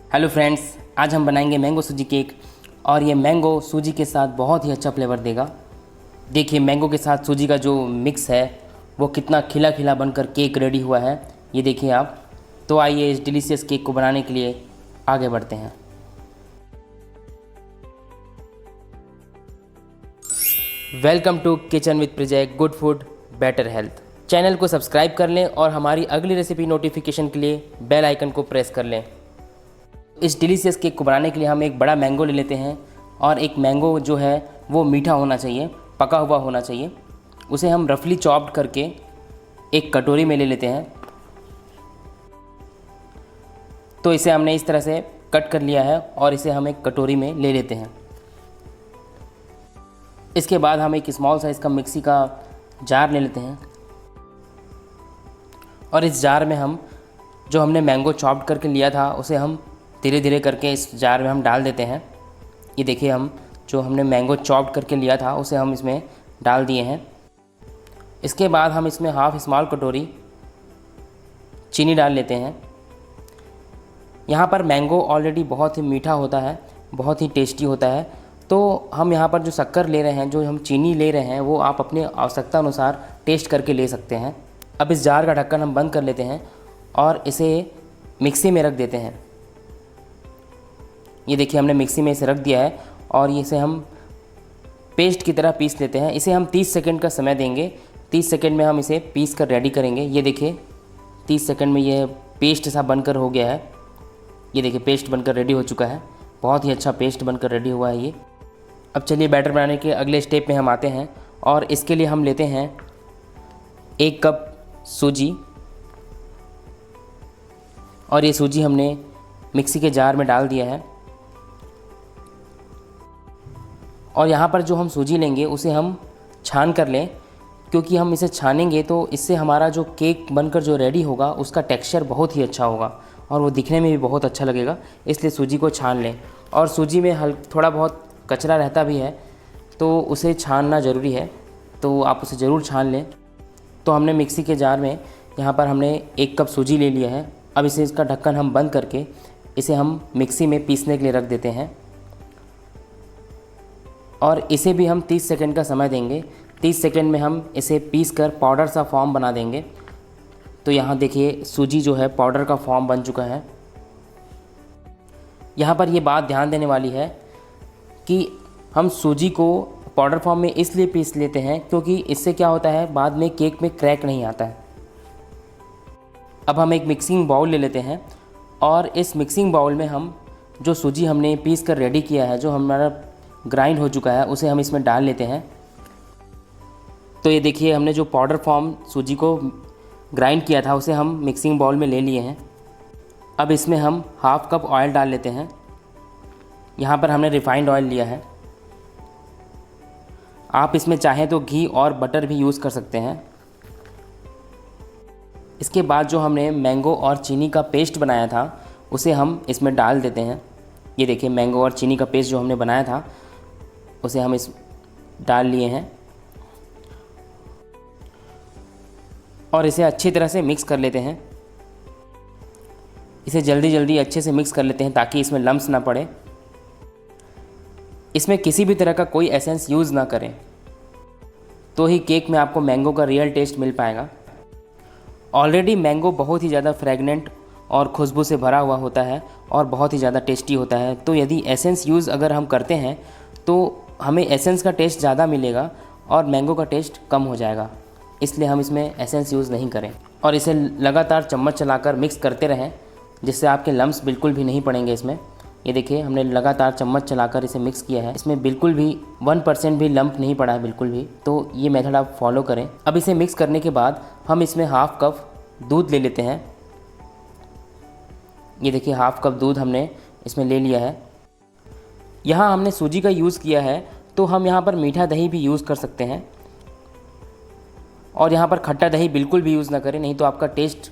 Hello friends, आज हम बनाएंगे मैंगो सूजी केक और ये मैंगो सूजी के साथ बहुत ही अच्छा फ्लेवर देगा। देखिए मैंगो के साथ सूजी का जो मिक्स है वो कितना खिला खिला बनकर केक रेडी हुआ है, ये देखिए आप। तो आइए इस डिलीशियस केक को बनाने के लिए आगे बढ़ते हैं। Welcome to kitchen with Prajay, good food better health. Channel को सब्सक्राइब कर लें और हमारी अगली रेसिपी नोटिफिकेशन के लिए बेल आइकन को प्रेस कर लें। इस डिलीशियस केक को बनाने के लिए हम एक बड़ा मैंगो ले लेते हैं और एक मैंगो जो है वो मीठा होना चाहिए, पका हुआ होना चाहिए। उसे हम रफली चॉप्ड करके एक कटोरी में ले लेते हैं। तो इसे हमने इस तरह से कट कर लिया है और इसे हम एक कटोरी में ले लेते हैं। इसके बाद हम एक स्मॉल साइज़ का मिक्सी का जार ले लेते हैं और इस जार में हम जो हमने मैंगो चॉप्ड करके लिया था उसे हम धीरे धीरे करके इस जार में हम डाल देते हैं। ये देखिए हम जो हमने मैंगो चॉप्ड करके लिया था उसे हम इसमें डाल दिए हैं। इसके बाद हम इसमें हाफ स्मॉल कटोरी चीनी डाल लेते हैं। यहाँ पर मैंगो ऑलरेडी बहुत ही मीठा होता है, बहुत ही टेस्टी होता है, तो हम यहाँ पर जो शक्कर ले रहे हैं, जो हम चीनी ले रहे हैं, वो आप अपने आवश्यकता अनुसार टेस्ट करके ले सकते हैं। अब इस जार का ढक्कन हम बंद कर लेते हैं और इसे मिक्सी में रख देते हैं। ये देखिए हमने मिक्सी में इसे रख दिया है और इसे हम पेस्ट की तरह पीस लेते हैं। इसे हम 30 सेकंड का समय देंगे। 30 सेकंड में हम इसे पीस कर रेडी करेंगे। ये देखिए 30 सेकंड में ये पेस्ट सा बनकर हो गया है। ये देखिए पेस्ट बनकर रेडी हो चुका है, बहुत ही अच्छा पेस्ट बनकर रेडी हुआ है ये। अब चलिए बैटर बनाने के अगले स्टेप में हम आते हैं और इसके लिए हम लेते हैं 1 कप सूजी और ये सूजी हमने मिक्सी के जार में डाल दिया है। और यहाँ पर जो हम सूजी लेंगे उसे हम छान कर लें, क्योंकि हम इसे छानेंगे तो इससे हमारा जो केक बनकर जो रेडी होगा उसका टेक्सचर बहुत ही अच्छा होगा और वो दिखने में भी बहुत अच्छा लगेगा। इसलिए सूजी को छान लें और सूजी में थोड़ा बहुत कचरा रहता भी है तो उसे छानना ज़रूरी है, तो आप उसे ज़रूर छान लें। तो हमने मिक्सी के जार में यहाँ पर हमने 1 कप सूजी ले लिया है। अब इसे इसका ढक्कन हम बंद करके इसे हम मिक्सी में पीसने के लिए रख देते हैं और इसे भी हम 30 सेकंड का समय देंगे। 30 सेकंड में हम इसे पीस कर पाउडर सा फॉर्म बना देंगे। तो यहाँ देखिए सूजी जो है पाउडर का फॉर्म बन चुका है। यहाँ पर ये बात ध्यान देने वाली है कि हम सूजी को पाउडर फॉर्म में इसलिए पीस लेते हैं क्योंकि इससे क्या होता है, बाद में केक में क्रैक नहीं आता है। अब हम एक मिक्सिंग बाउल ले लेते हैं और इस मिक्सिंग बाउल में हम जो सूजी हमने पीस कर रेडी किया है, जो हमारा ग्राइंड हो चुका है, उसे हम इसमें डाल लेते हैं। तो ये देखिए हमने जो पाउडर फॉर्म सूजी को ग्राइंड किया था उसे हम मिक्सिंग बाउल में ले लिए हैं। अब इसमें हम हाफ कप ऑयल डाल लेते हैं। यहाँ पर हमने रिफाइंड ऑयल लिया है। आप इसमें चाहें तो घी और बटर भी यूज़ कर सकते हैं। इसके बाद जो हमने मैंगो और चीनी का पेस्ट बनाया था उसे हम इसमें डाल देते हैं। ये देखिए मैंगो और चीनी का पेस्ट जो हमने बनाया था उसे हम इस डाल लिए हैं और इसे अच्छी तरह से मिक्स कर लेते हैं। इसे जल्दी जल्दी अच्छे से मिक्स कर लेते हैं ताकि इसमें लम्स ना पड़े। इसमें किसी भी तरह का कोई एसेंस यूज़ ना करें, तो ही केक में आपको मैंगो का रियल टेस्ट मिल पाएगा। ऑलरेडी मैंगो बहुत ही ज़्यादा फ्रेगनेंट और खुशबू से भरा हुआ होता है और बहुत ही ज़्यादा टेस्टी होता है। तो यदि एसेंस यूज़ अगर हम करते हैं तो हमें एसेंस का टेस्ट ज़्यादा मिलेगा और मैंगो का टेस्ट कम हो जाएगा। इसलिए हम इसमें एसेंस यूज़ नहीं करें और इसे लगातार चम्मच चलाकर मिक्स करते रहें, जिससे आपके लम्स बिल्कुल भी नहीं पड़ेंगे इसमें। ये देखिए हमने लगातार चम्मच चलाकर इसे मिक्स किया है, इसमें बिल्कुल भी 1% भी लम्प नहीं पड़ा है बिल्कुल भी। तो ये मेथड आप फॉलो करें। अब इसे मिक्स करने के बाद हम इसमें हाफ कप दूध ले लेते हैं। ये देखिए हाफ कप दूध हमने इसमें ले लिया है। यहाँ हमने सूजी का यूज़ किया है तो हम यहाँ पर मीठा दही भी यूज़ कर सकते हैं और यहाँ पर खट्टा दही बिल्कुल भी यूज़ ना करें, नहीं तो आपका टेस्ट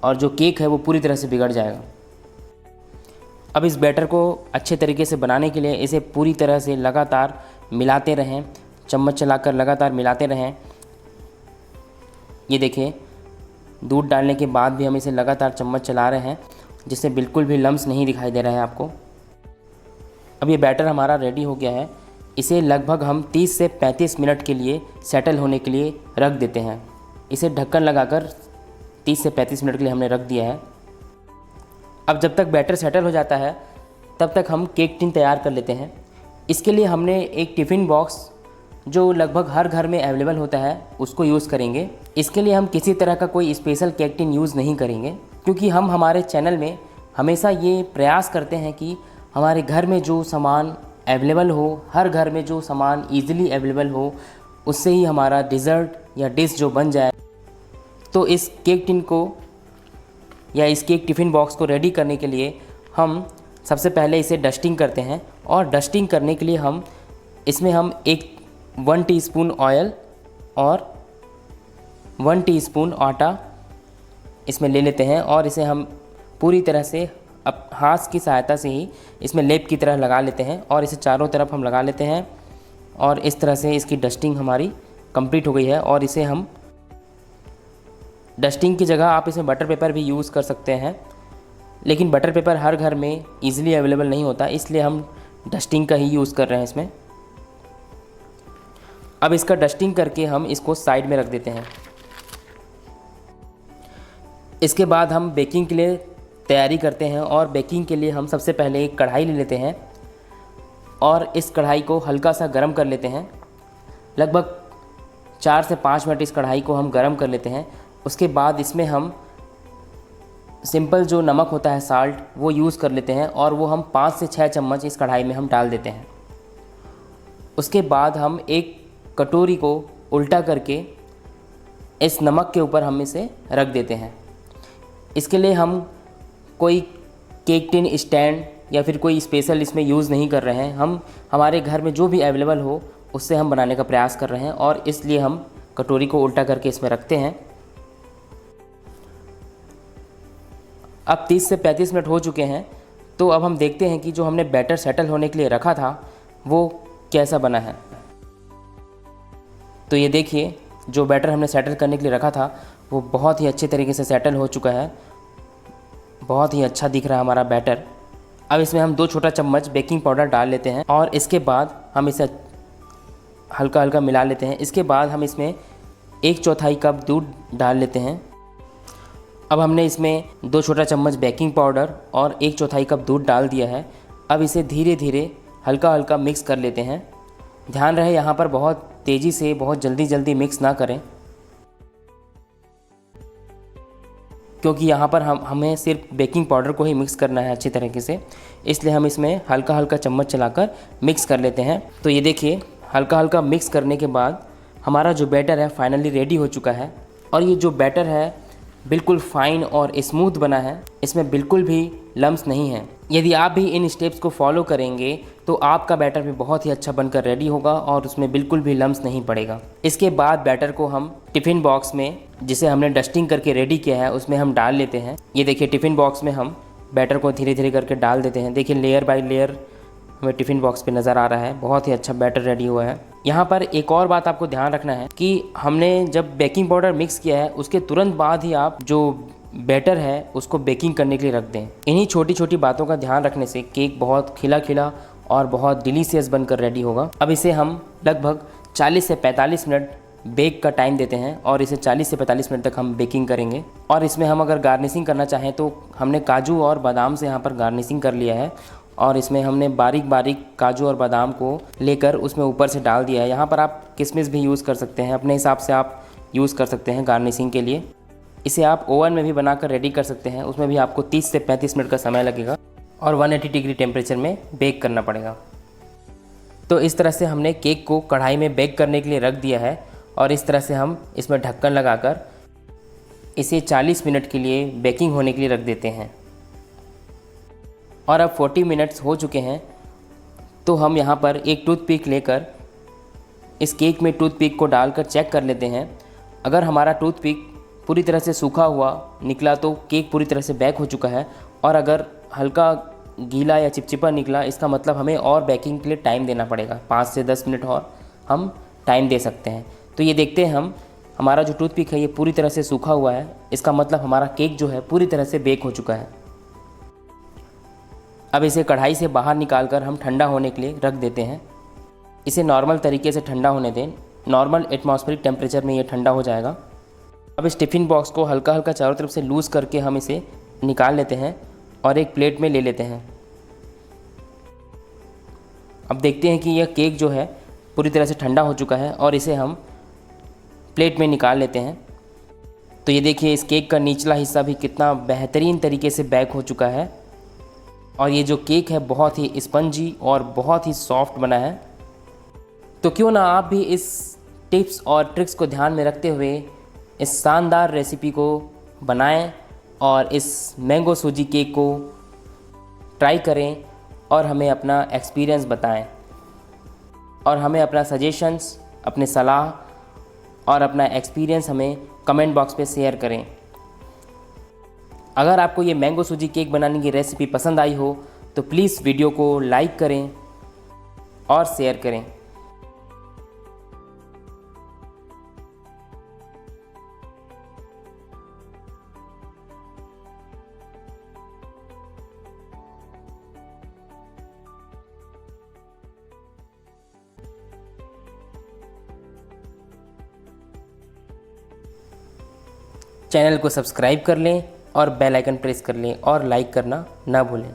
और जो केक है वो पूरी तरह से बिगड़ जाएगा। अब इस बैटर को अच्छे तरीके से बनाने के लिए इसे पूरी तरह से लगातार मिलाते रहें, चम्मच चलाकर लगातार मिलाते रहें। ये देखिए दूध डालने के बाद भी हम इसे लगातार चम्मच चला रहे हैं जिससे बिल्कुल भी लम्स नहीं दिखाई दे रहा है आपको। अब ये बैटर हमारा रेडी हो गया है। इसे लगभग हम 30 से 35 मिनट के लिए सेटल होने के लिए रख देते हैं। इसे ढक्कन लगाकर 30 से 35 मिनट के लिए हमने रख दिया है। अब जब तक बैटर सेटल हो जाता है तब तक हम केक टिन तैयार कर लेते हैं। इसके लिए हमने एक टिफ़िन बॉक्स जो लगभग हर घर में अवेलेबल होता है उसको यूज़ करेंगे। इसके लिए हम किसी तरह का कोई स्पेशल केक टिन यूज़ नहीं करेंगे, क्योंकि हम हमारे चैनल में हमेशा ये प्रयास करते हैं कि हमारे घर में जो सामान अवेलेबल हो, हर घर में जो सामान ईज़िली अवेलेबल हो, उससे ही हमारा डिज़र्ट या डिश जो बन जाए। तो इस केक टिन को या इस केक टिफ़िन बॉक्स को रेडी करने के लिए हम सबसे पहले इसे डस्टिंग करते हैं। और डस्टिंग करने के लिए हम 1 टीस्पून ऑयल और 1 टीस्पून आटा इसमें ले लेते हैं और इसे हम पूरी तरह से अब हाथ की सहायता से ही इसमें लेप की तरह लगा लेते हैं और इसे चारों तरफ हम लगा लेते हैं। और इस तरह से इसकी डस्टिंग हमारी कंप्लीट हो गई है। और इसे हम डस्टिंग की जगह आप इसमें बटर पेपर भी यूज़ कर सकते हैं, लेकिन बटर पेपर हर घर में ईज़िली अवेलेबल नहीं होता, इसलिए हम डस्टिंग का ही यूज़ कर रहे हैं इसमें। अब इसका डस्टिंग करके हम इसको साइड में रख देते हैं। इसके बाद हम बेकिंग के लिए तैयारी करते हैं और बेकिंग के लिए हम सबसे पहले एक कढ़ाई ले लेते हैं और इस कढ़ाई को हल्का सा गर्म कर लेते हैं। लगभग 4 से 5 मिनट इस कढ़ाई को हम गर्म कर लेते हैं। उसके बाद इसमें हम सिंपल जो नमक होता है साल्ट वो यूज़ कर लेते हैं और वो हम 5 से 6 चम्मच इस कढ़ाई में हम डाल देते हैं। उसके बाद हम एक कटोरी को उल्टा करके इस नमक के ऊपर हम इसे रख देते हैं। इसके लिए हम कोई केक टिन स्टैंड या फिर कोई स्पेशल इसमें यूज़ नहीं कर रहे हैं। हम हमारे घर में जो भी अवेलेबल हो उससे हम बनाने का प्रयास कर रहे हैं और इसलिए हम कटोरी को उल्टा करके इसमें रखते हैं। अब 30 से 35 मिनट हो चुके हैं, तो अब हम देखते हैं कि जो हमने बैटर सेटल होने के लिए रखा था वो कैसा बना है। तो ये देखिए, जो बैटर हमने सेटल करने के लिए रखा था वो बहुत ही अच्छे तरीके से सेटल हो चुका है। बहुत ही अच्छा दिख रहा है हमारा बैटर। अब इसमें हम 2 छोटा चम्मच बेकिंग पाउडर डाल लेते हैं और इसके बाद हम इसे हल्का हल्का मिला लेते हैं। इसके बाद हम इसमें 1/4 कप दूध डाल लेते हैं। अब हमने इसमें 2 छोटा चम्मच बेकिंग पाउडर और 1/4 कप दूध डाल दिया है। अब इसे धीरे धीरे हल्का हल्का मिक्स कर लेते हैं। ध्यान रहे यहाँ पर बहुत तेज़ी से बहुत जल्दी मिक्स ना करें, क्योंकि यहाँ पर हमें सिर्फ बेकिंग पाउडर को ही मिक्स करना है अच्छी तरीके से, इसलिए हम इसमें हल्का हल्का चम्मच चलाकर मिक्स कर लेते हैं। तो ये देखिए, हल्का हल्का मिक्स करने के बाद हमारा जो बैटर है फाइनली रेडी हो चुका है। और ये जो बैटर है बिल्कुल फाइन और स्मूथ बना है, इसमें बिल्कुल भी लम्स नहीं है। यदि आप भी इन स्टेप्स को फॉलो करेंगे तो आपका बैटर भी बहुत ही अच्छा बनकर रेडी होगा और उसमें बिल्कुल भी लम्स नहीं पड़ेगा। इसके बाद बैटर को हम टिफ़िन बॉक्स में, जिसे हमने डस्टिंग करके रेडी किया है, उसमें हम डाल लेते हैं। ये देखिए, टिफ़िन बॉक्स में हम बैटर को धीरे धीरे करके डाल देते हैं। देखिए, लेयर बाय लेयर हमें टिफ़िन बॉक्स पे नज़र आ रहा है। बहुत ही अच्छा बैटर रेडी हुआ है। यहाँ पर एक और बात आपको ध्यान रखना है कि हमने जब बेकिंग पाउडर मिक्स किया है उसके तुरंत बाद ही आप जो बैटर है उसको बेकिंग करने के लिए रख दें। इन्हीं छोटी छोटी बातों का ध्यान रखने से केक बहुत खिला खिला और बहुत डिलीशियस बनकर रेडी होगा। अब इसे हम लगभग 40 से 45 मिनट बेक का टाइम देते हैं और इसे 40 से 45 मिनट तक हम बेकिंग करेंगे। और इसमें हम अगर गार्निशिंग करना चाहें तो हमने काजू और बादाम से यहाँ पर गार्निशिंग कर लिया है और इसमें हमने बारीक बारीक काजू और बादाम को लेकर उसमें ऊपर से डाल दिया है। यहाँ पर आप किशमिश भी यूज़ कर सकते हैं, अपने हिसाब से आप यूज़ कर सकते हैं गार्निशिंग के लिए। इसे आप ओवन में भी बनाकर रेडी कर सकते हैं, उसमें भी आपको 30 से 35 मिनट का समय लगेगा और 180 डिग्री टेम्परेचर में बेक करना पड़ेगा। तो इस तरह से हमने केक को कढ़ाई में बेक करने के लिए रख दिया है और इस तरह से हम इसमें ढक्कन लगाकर इसे 40 मिनट के लिए बेकिंग होने के लिए रख देते हैं। और अब 40 मिनट्स हो चुके हैं, तो हम यहाँ पर एक टूथपिक लेकर इस केक में टूथपिक को डालकर चेक कर लेते हैं। अगर हमारा टूथपिक पूरी तरह से सूखा हुआ निकला तो केक पूरी तरह से बेक हो चुका है, और अगर हल्का गीला या चिपचिपा निकला इसका मतलब हमें और बेकिंग के लिए टाइम देना पड़ेगा। 5 से 10 मिनट और हम टाइम दे सकते हैं। तो ये देखते हैं हम, हमारा जो टूथपिक है ये पूरी तरह से सूखा हुआ है, इसका मतलब हमारा केक जो है पूरी तरह से बेक हो चुका है। अब इसे कढ़ाई से बाहर निकालकर हम ठंडा होने के लिए रख देते हैं। इसे नॉर्मल तरीके से ठंडा होने दें। नॉर्मल एटमॉस्फेरिक टेम्परेचर में ये ठंडा हो जाएगा। अब इस टिफ़िन बॉक्स को हल्का हल्का चारों तरफ से लूज़ करके हम इसे निकाल लेते हैं और एक प्लेट में ले लेते हैं। अब देखते हैं कि यह केक जो है पूरी तरह से ठंडा हो चुका है और इसे हम प्लेट में निकाल लेते हैं। तो ये देखिए, इस केक का निचला हिस्सा भी कितना बेहतरीन तरीके से बेक हो चुका है और ये जो केक है बहुत ही स्पंजी और बहुत ही सॉफ्ट बना है। तो क्यों ना आप भी इस टिप्स और ट्रिक्स को ध्यान में रखते हुए इस शानदार रेसिपी को बनाएं और इस मैंगो सूजी केक को ट्राई करें और हमें अपना एक्सपीरियंस बताएं और हमें अपना सजेशंस, अपने सलाह और अपना एक्सपीरियंस हमें कमेंट बॉक्स पे शेयर करें। अगर आपको ये मैंगो सूजी केक बनाने की रेसिपी पसंद आई हो तो प्लीज़ वीडियो को लाइक करें और शेयर करें। चैनल को सब्सक्राइब कर लें और बेल आइकन प्रेस कर लें और लाइक करना ना भूलें।